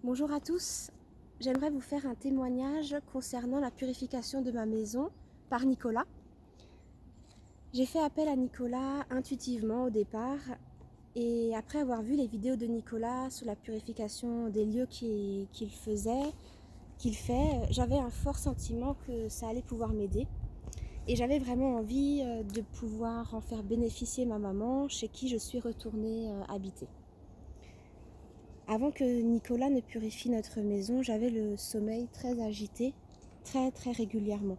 Bonjour à tous, j'aimerais vous faire un témoignage concernant la purification de ma maison par Nicolas. J'ai fait appel à Nicolas intuitivement au départ et après avoir vu les vidéos de Nicolas sur la purification des lieux qu'il fait, j'avais un fort sentiment que ça allait pouvoir m'aider et j'avais vraiment envie de pouvoir en faire bénéficier ma maman chez qui je suis retournée habiter. Avant que Nicolas ne purifie notre maison, j'avais le sommeil très agité, très régulièrement.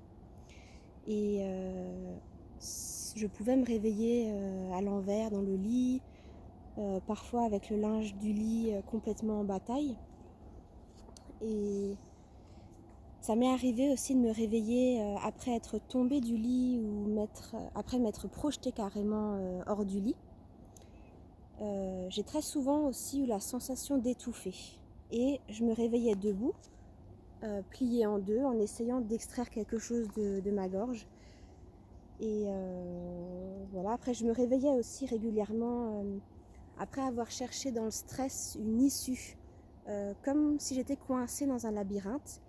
Et je pouvais me réveiller à l'envers dans le lit, parfois avec le linge du lit complètement en bataille. Et ça m'est arrivé aussi de me réveiller après être tombée du lit ou après m'être projetée carrément hors du lit. J'ai très souvent aussi eu la sensation d'étouffer. Et je me réveillais debout, pliée en deux, en essayant d'extraire quelque chose de ma gorge. Et voilà, après je me réveillais aussi régulièrement, après avoir cherché dans le stress une issue, comme si j'étais coincée dans un labyrinthe.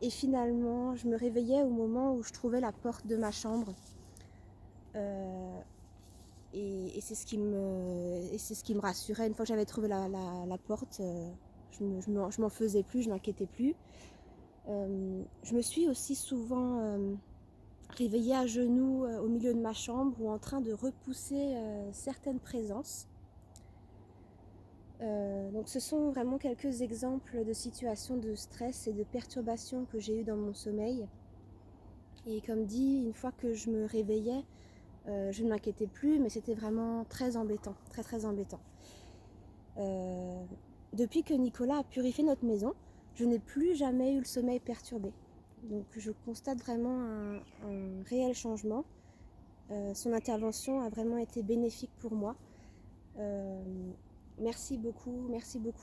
Et finalement, je me réveillais au moment où je trouvais la porte de ma chambre. Et c'est ce qui me rassurait. Une fois que j'avais trouvé la porte, je m'en faisais plus, je m'inquiétais plus. Je me suis aussi souvent réveillée à genoux au milieu de ma chambre ou en train de repousser certaines présences. Donc ce sont vraiment quelques exemples de situations de stress et de perturbations que j'ai eues dans mon sommeil. Et comme dit, une fois que je me réveillais, je ne m'inquiétais plus, mais c'était vraiment très embêtant, très embêtant. Depuis que Nicolas a purifié notre maison, je n'ai plus jamais eu le sommeil perturbé. Donc je constate vraiment un réel changement. Son intervention a vraiment été bénéfique pour moi. Merci beaucoup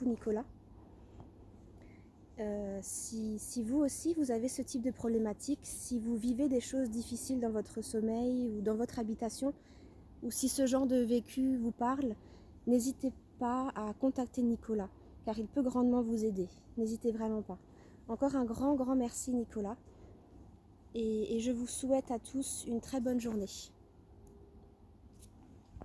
Nicolas. Si vous aussi vous avez ce type de problématique, si vous vivez des choses difficiles dans votre sommeil ou dans votre habitation, ou si ce genre de vécu vous parle, n'hésitez pas à contacter Nicolas, car il peut grandement vous aider. N'hésitez vraiment pas. Encore un grand merci Nicolas, et je vous souhaite à tous une très bonne journée.